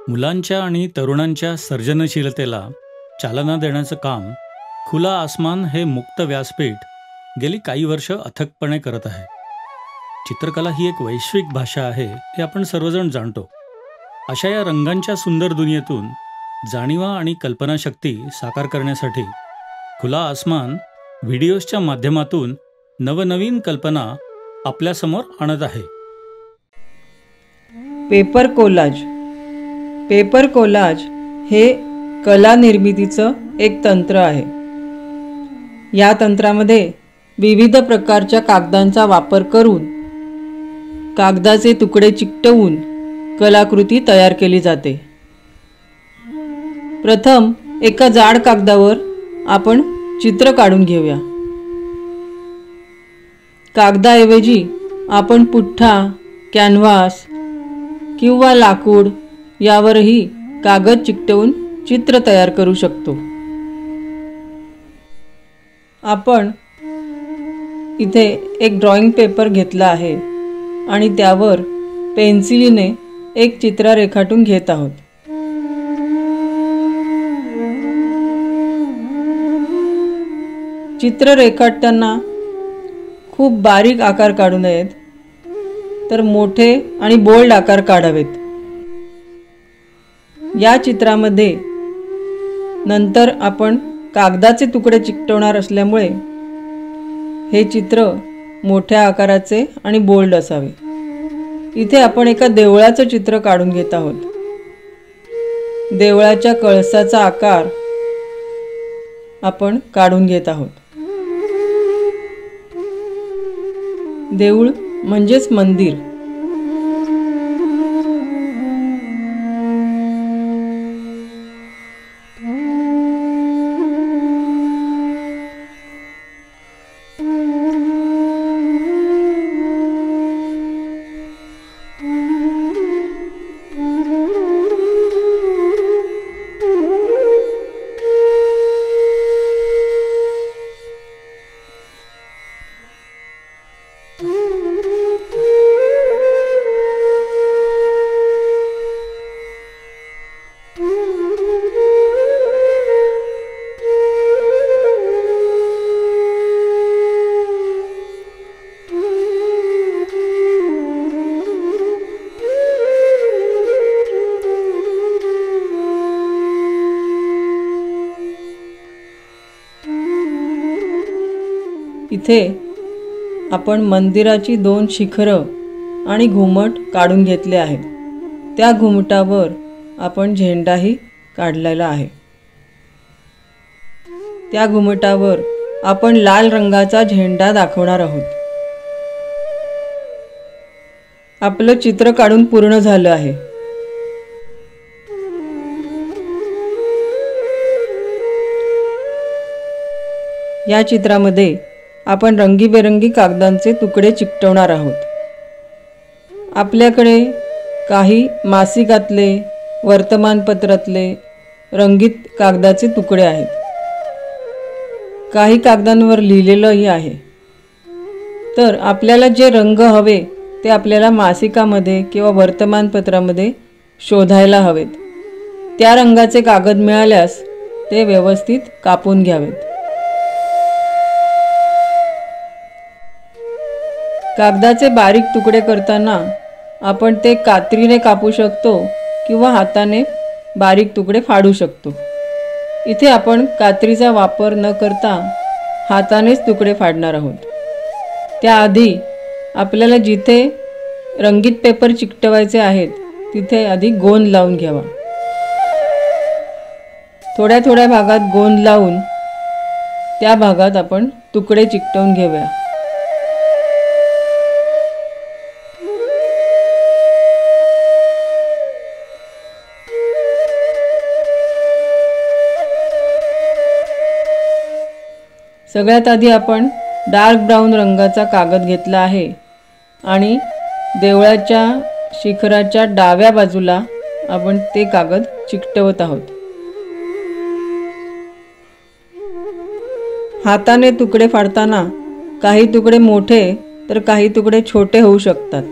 मुलांच्या आणि तरुणांच्या सर्जनशीलतेला चालना देण्याचं काम खुला आसमान हे मुक्त व्यासपीठ गेली काही वर्ष अथकपणे करत आहे. चित्रकला ही एक वैश्विक भाषा आहे हे आपण सर्वजण जाणतो. अशा या रंगांच्या सुंदर दुनियेतून जाणीवा आणि कल्पनाशक्ती साकार करण्यासाठी खुला आसमान व्हिडिओजच्या माध्यमातून नवनवीन कल्पना आपल्यासमोर आणत आहे. Paper collage. पेपर कोलाज हे कला निर्मितीचं एक तंत्र आहे. या तंत्रामध्ये विविध प्रकारच्या कागदांचा वापर करून कागदाचे तुकडे चिकटवून कलाकृती तयार केली जाते. प्रथम एका जाड कागदावर आपण चित्र काढून घेऊया. कागदाऐवजी आपण पुठ्ठा, कॅनव्हास किंवा लाकूड यावरही कागद चिकटवून चित्र तयार करू शकतो. आपण इथे एक ड्रॉइंग पेपर घेतला आहे आणि त्यावर पेन्सिलीने एक चित्र रेखाटून घेत आहोत. चित्र रेखाटताना खूप बारीक आकार काढू नयेत, तर मोठे आणि बोल्ड आकार काढावेत. या चित्रामध्ये नंतर आपण कागदाचे तुकडे चिकटवणार असल्यामुळे हे चित्र मोठ्या आकाराचे आणि बोल्ड असावे. इथे आपण एका देवळाचं चित्र काढून घेत आहोत. देवळाच्या कळसाचा आकार आपण काढून घेत आहोत. देऊळ म्हणजेच मंदिर. इथे आपण मंदिराची 2 शिखरं आणि घुमट काढून घेतले आहेत. त्या घुमटावर आपण झेंडाही काढलेला आहे. त्या घुमटावर आपण लाल रंगाचा झेंडा दाखवणार आहोत. आपलं चित्र काढून पूर्ण झालं आहे. या चित्रामध्ये आपण रंगीबेरंगी कागदांचे तुकडे चिकटवणार आहोत. आपल्याकडे काही मासिकातले, वर्तमानपत्रातले रंगीत कागदाचे तुकडे आहेत. काही कागदांवर लिहिलेलंही आहे. तर आपल्याला जे रंग हवे ते आपल्याला मासिकामध्ये किंवा वर्तमानपत्रामध्ये शोधायला हवेत. त्या रंगाचे कागद मिळाल्यास ते व्यवस्थित कापून घ्यावेत. कागदाचे बारीक तुकडे करताना आपण ते कात्रीने कापू शकतो किंवा हाताने बारीक तुकडे फाडू शकतो. इथे आपण कात्रीचा वापर न करता हातानेच तुकडे फाडणार आहोत. त्याआधी आपल्याला जिथे रंगीत पेपर चिकटवायचे आहेत तिथे आधी गोंद लावून घ्यावा. थोड्या थोड्या भागात गोंद लावून त्या भागात आपण तुकडे चिकटवून घेऊया. सगळ्यात आधी आपण डार्क ब्राऊन रंगाचा कागद घेतला आहे आणि देवळाच्या शिखराच्या डाव्या बाजूला आपण ते कागद चिकटवत आहोत. हाताने तुकडे फाडताना काही तुकडे मोठे तर काही तुकडे छोटे होऊ शकतात.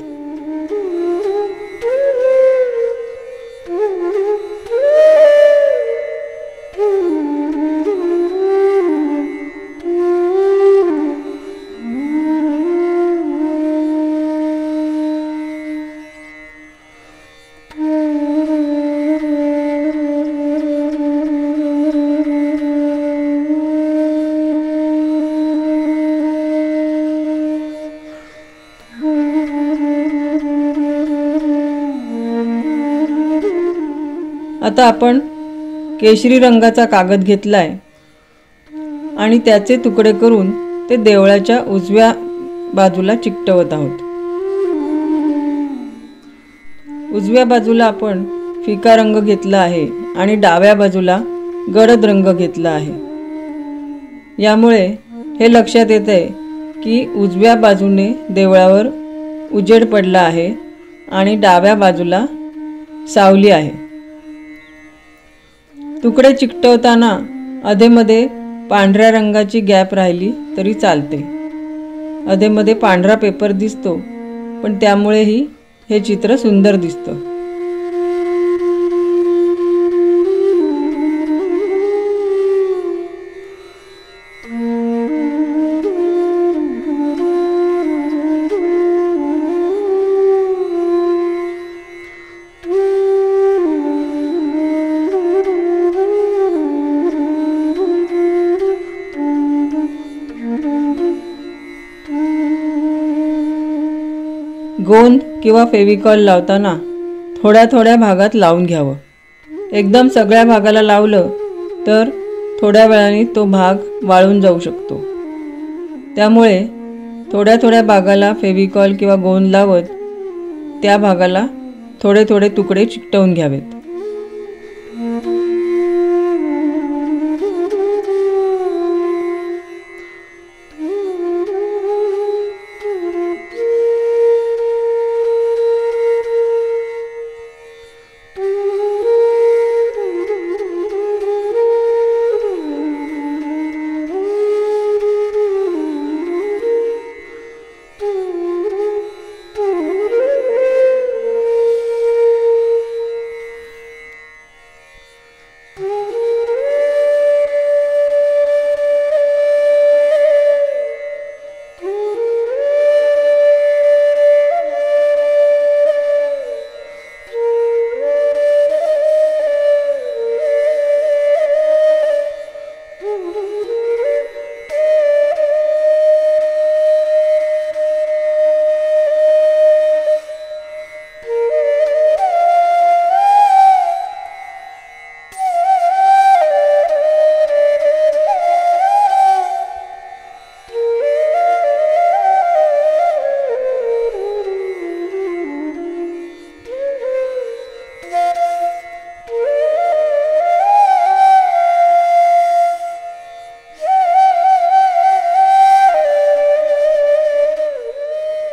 आता आपण केशरी रंगाचा कागद घेतलाय आणि त्याचे तुकडे करून ते देवळाच्या उजव्या बाजूला चिकटवत आहोत. उजव्या बाजूला आपण फिका रंग घेतला आहे आणि डाव्या बाजूला गडद रंग घेतला आहे. यामुळे हे लक्षात येते की उजव्या बाजूने देवळावर उजेड पडला आहे आणि डाव्या बाजूला सावली आहे. तुकडे चिकटवताना अधेमध्ये पांढऱ्या रंगाची गॅप राहिली तरी चालते. अधेमध्ये पांढरा पेपर दिसतो, पण त्यामुळेही हे चित्र सुंदर दिसतं. गोंद किंवा फेविकॉल लावताना थोड्या थोड्या भागात लावून घ्यावं. एकदम सगळ्या भागाला लावलं तर थोड्या वेळाने तो भाग वाळून जाऊ शकतो. त्यामुळे थोड्या थोड्या भागाला फेविकॉल किंवा गोंद लावत त्या भागाला थोडे थोडे तुकडे चिकटवून घ्यावेत.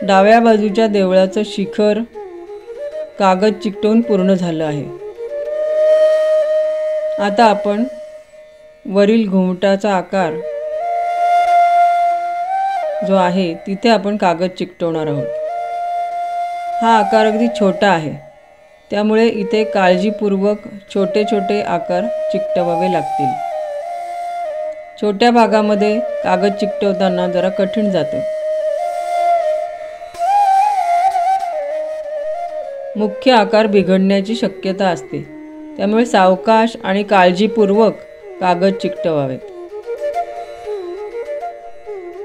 डाव्या बाजूच्या देवळाचं शिखर कागद चिकटवून पूर्ण झालं आहे. आता आपण वरील घुमटाचा आकार जो आहे तिथे आपण कागद चिकटवणार आहोत. हा आकार अगदी छोटा आहे, त्यामुळे इथे काळजीपूर्वक छोटे छोटे आकार चिकटवावे लागतील. छोट्या भागामध्ये कागद चिकटवताना जरा कठीण जातं. मुख्य आकार बिघडण्याची शक्यता असते, त्यामुळे सावकाश आणि काळजीपूर्वक कागद चिकटवावेत.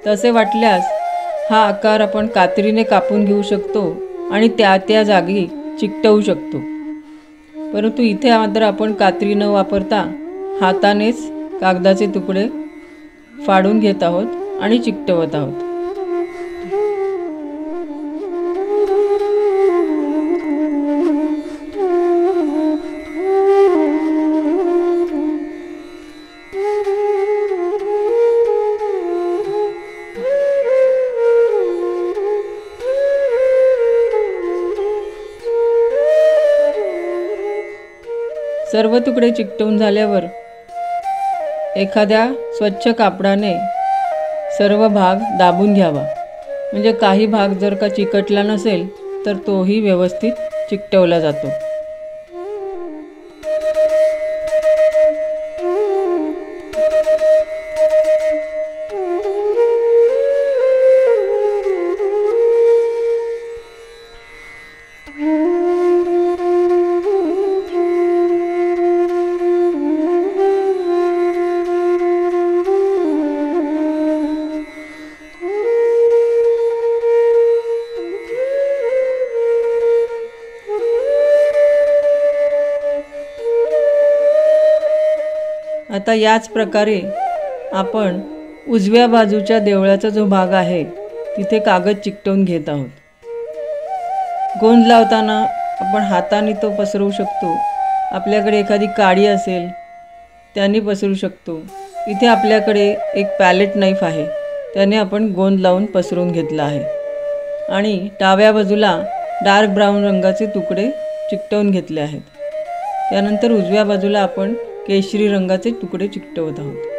तसे वाटल्यास हा आकार आपण कात्रीने कापून घेऊ शकतो आणि त्या त्या जागी चिकटवू शकतो. परंतु इथे मात्र आपण कात्री न वापरता हातानेच कागदाचे तुकडे फाडून घेत आहोत आणि चिकटवत आहोत. सर्व तुकडे चिकटवून झाल्यावर एखाद्या स्वच्छ कापडाने सर्व भाग दाबून घ्यावा. म्हणजे काही भाग जर का चिकटला नसेल तर तोही व्यवस्थित चिकटवला जातो. आता याच प्रकारे आपण उजव्या बाजूच्या देवळाचा जो भाग आहे तिथे कागद चिकटवून घेत आहोत. गोंद लावताना आपण हाताने तो पसरवू शकतो. आपल्याकडे एखादी काडी असेल त्याने पसरू शकतो. इथे आपल्याकडे एक पॅलेट नाईफ आहे, त्याने आपण गोंद लावून पसरून घेतला आहे. आणि डाव्या बाजूला डार्क ब्राऊन रंगाचे तुकडे चिकटवून घेतले आहेत. त्यानंतर उजव्या बाजूला आपण केशरी रंगाचे तुकडे चिकटवत आहोत.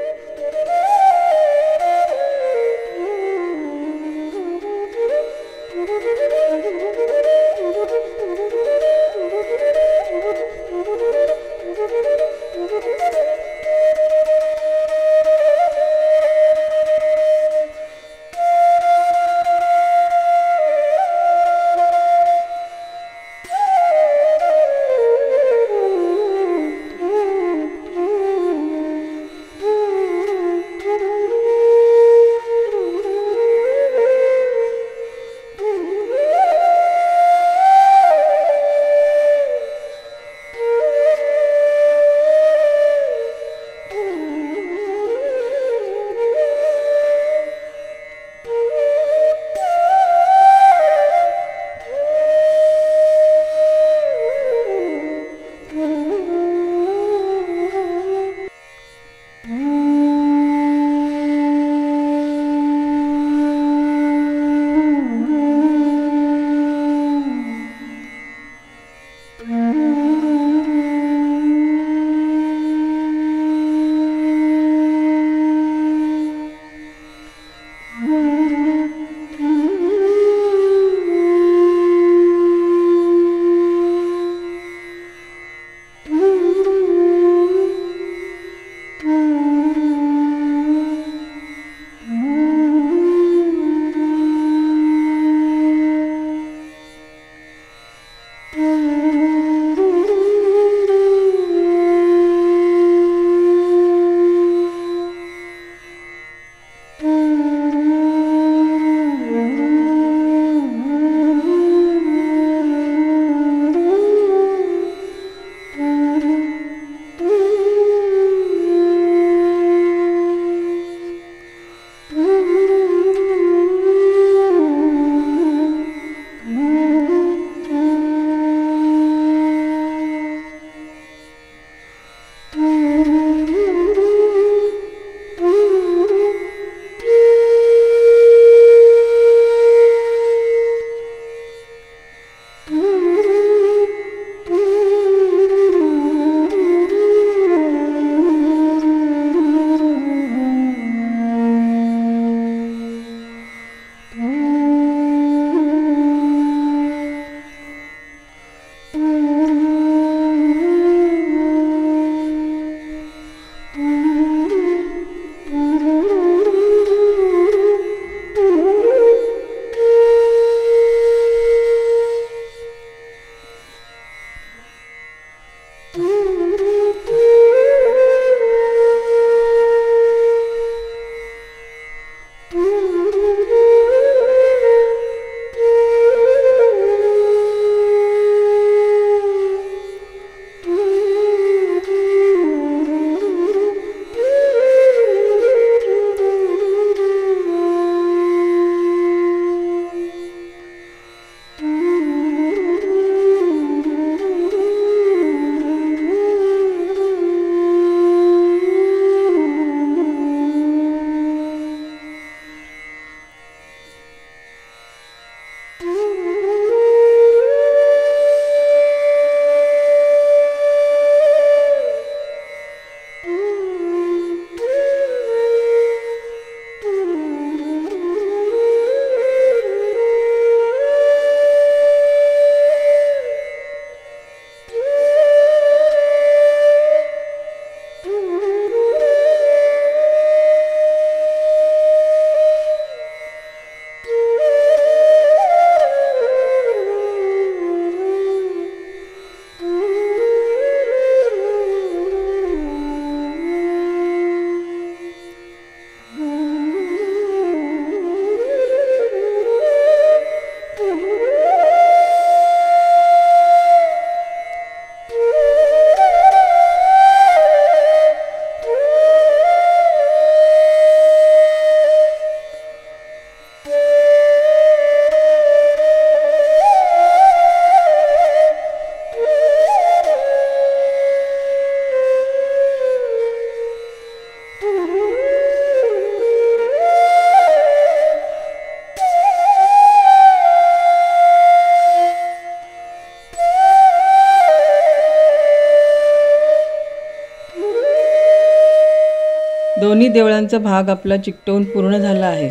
दोन्ही देवळांचा भाग आपला चिकटवून पूर्ण झाला आहे.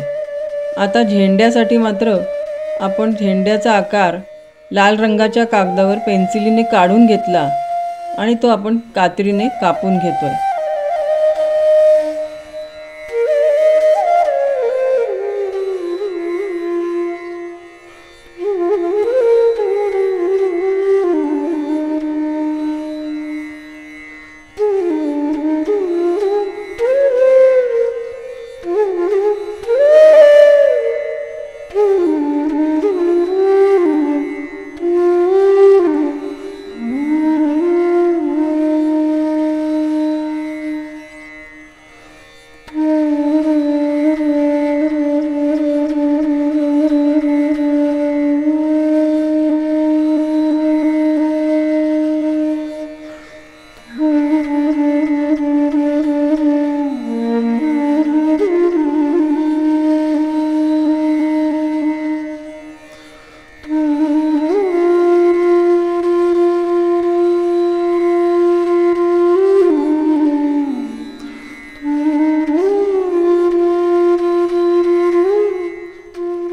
आता झेंड्यासाठी मात्र आपण झेंड्याचा आकार लाल रंगाच्या कागदावर पेन्सिलीने काढून घेतला आणि तो आपण कात्रीने कापून घेतोय.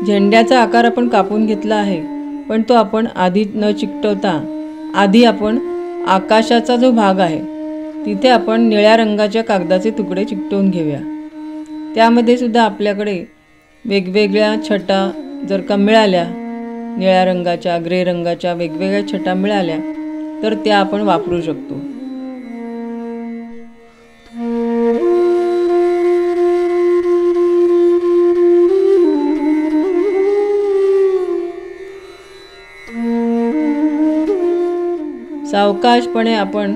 झेंड्याचा आकार आपण कापून घेतला आहे, पण तो आपण आधी न चिकटवता आधी आपण आकाशाचा जो भाग आहे तिथे आपण निळ्या रंगाच्या कागदाचे तुकडे चिकटवून घेऊया. त्यामध्ये सुद्धा आपल्याकडे वेगवेगळ्या छटा जर का मिळाल्या, निळ्या रंगाच्या, ग्रे रंगाच्या वेगवेगळ्या छटा मिळाल्या तर त्या आपण वापरू शकतो. सावकाशपणे आपण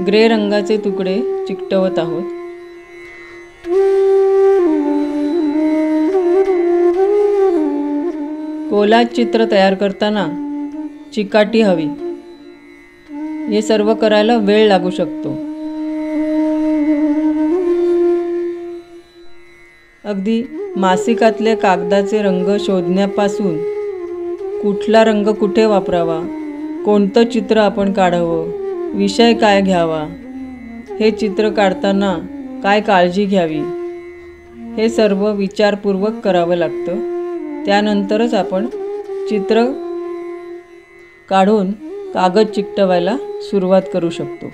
ग्रे रंगाचे तुकडे चिकटवत आहोत. कोलाज चित्र तयार करताना चिकाटी हवी. हे सर्व करायला वेळ लागू शकतो. अगदी मासिकातले कागदाचे रंग शोधण्यापासून कुठला रंग कुठे वापरावा, कोणतं चित्र आपण काढावं, विषय काय घ्यावा, हे चित्र काढताना काय काळजी घ्यावी, हे सर्व विचारपूर्वक करावं लागतं. त्यानंतरच आपण चित्र काढून कागद चिकटवायला सुरुवात करू शकतो.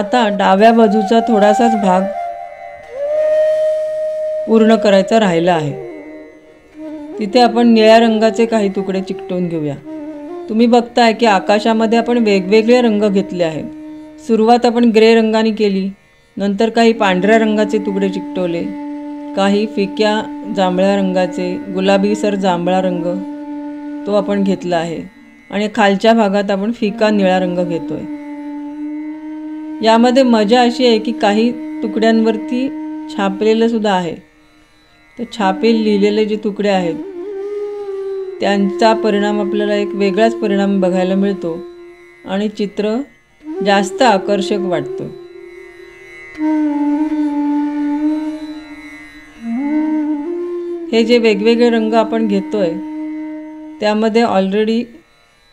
आता डाव्या बाजूचा थोडासाच भाग पूर्ण करायचा राहिला आहे. तिथे आपण निळ्या रंगाचे काही तुकडे चिकटवून घेऊया. तुम्ही बघताय की आकाशामध्ये आपण वेगवेगळे रंग घेतले आहेत. सुरुवात आपण ग्रे रंगाने केली, नंतर काही पांढऱ्या रंगाचे तुकडे चिकटवले, काही फिक्या जांभळ्या रंगाचे, गुलाबीसर जांभळा रंग तो आपण घेतला आहे आणि खालच्या भागात आपण फिका निळा रंग घेतोय. यामध्ये मजा अशी आहे की काही तुकड्यांवरती छापलेलं सुद्धा आहे. तर छापेल लिहिलेले जे तुकडे आहेत त्यांचा परिणाम आपल्याला एक वेगळाच परिणाम बघायला मिळतो आणि चित्र जास्त आकर्षक वाटतं. हे जे वेगवेगळे रंग आपण घेतोय त्यामध्ये ऑलरेडी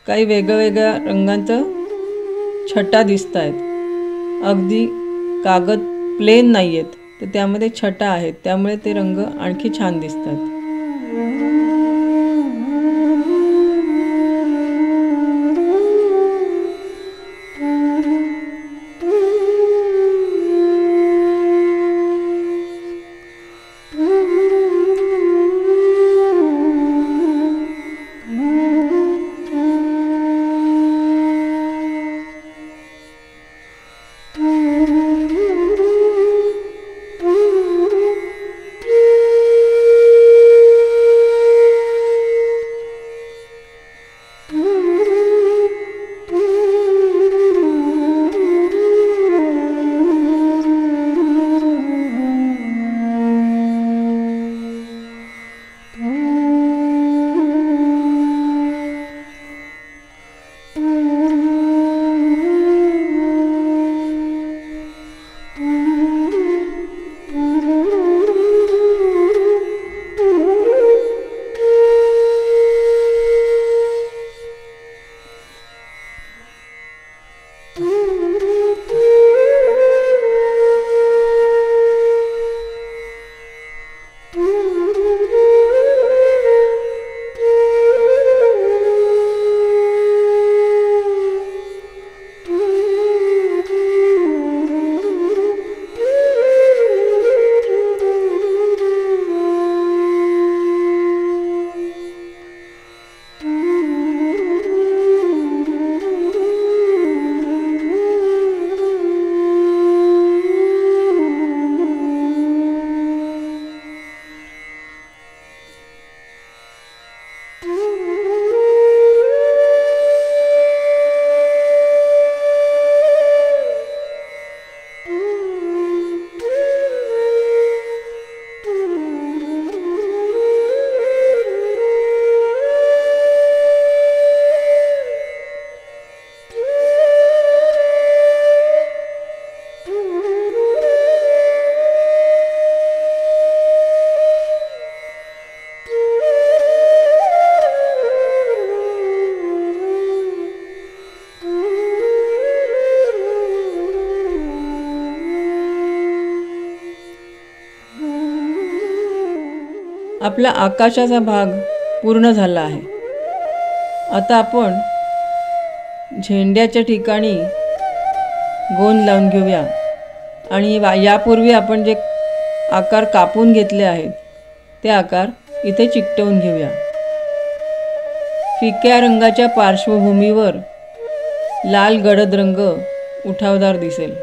काही वेगवेगळ्या रंगांचं छटा दिसत आहेत. अगदी कागद प्लेन नाही आहेत, तर त्यामध्ये छटा आहेत, त्यामुळे ते रंग आणखी छान दिसतात. आपला आकाशाचा भाग पूर्ण झाला आहे. आता आपण झेंड्याच्या ठिकाणी गोंद लावून घेऊया आणि यापूर्वी आपण जे आकार कापून घेतले आहेत ते आकार इथे चिकटवून घेऊया. फिक्या रंगाच्या पार्श्वभूमीवर लाल गडद रंग उठावदार दिसेल.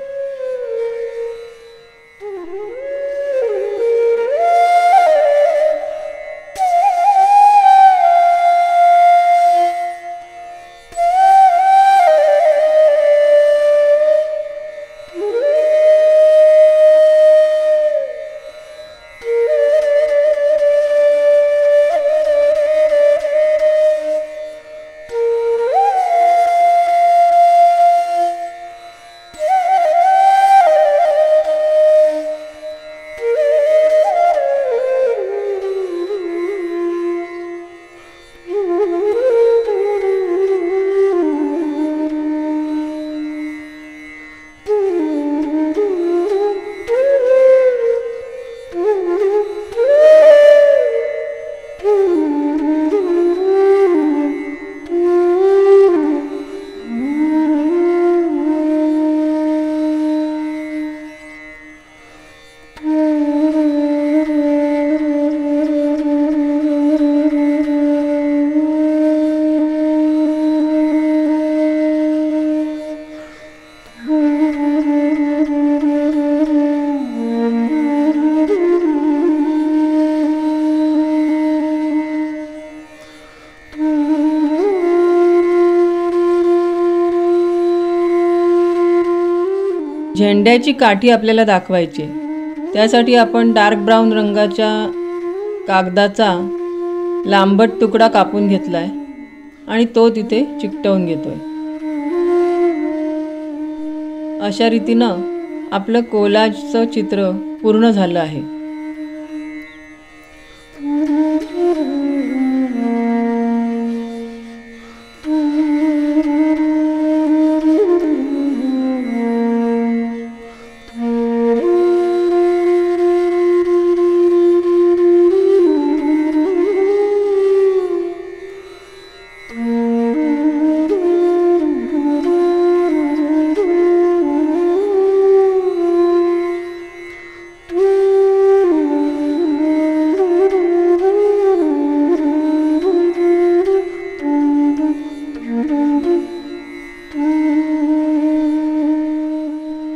झेंड्याची काठी आपल्याला दाखवायची आहे. त्यासाठी आपण डार्क ब्राऊन रंगाच्या कागदाचा लांबट तुकडा कापून घेतला आहे आणि तो तिथे चिकटवून घेतो आहे. अशा रीतीनं आपलं कोलाजचं चित्र पूर्ण झालं आहे.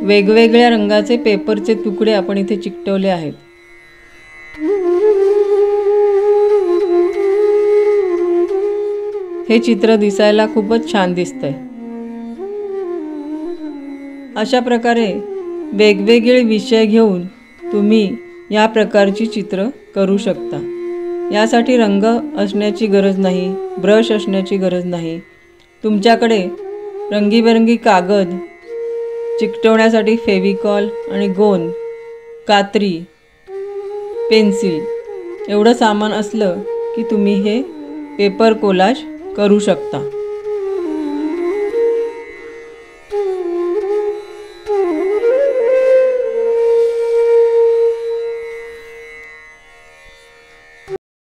वेगवेगळ्या रंगाचे पेपरचे तुकडे आपण इथे चिकटवले आहेत. हे चित्र दिसायला खूपच छान दिसतंय. अशा प्रकारे वेगवेगळे विषय घेऊन तुम्ही या प्रकारची चित्र करू शकता. यासाठी रंग असण्याची गरज नाही, ब्रश असण्याची गरज नाही. तुमच्याकडे रंगीबेरंगी कागद, चिकटवण्यासाठी फेविकॉल आणि गोंद, कात्री, पेन्सिल एवढं सामान असलं की तुम्ही हे पेपर कोलाज करू शकता.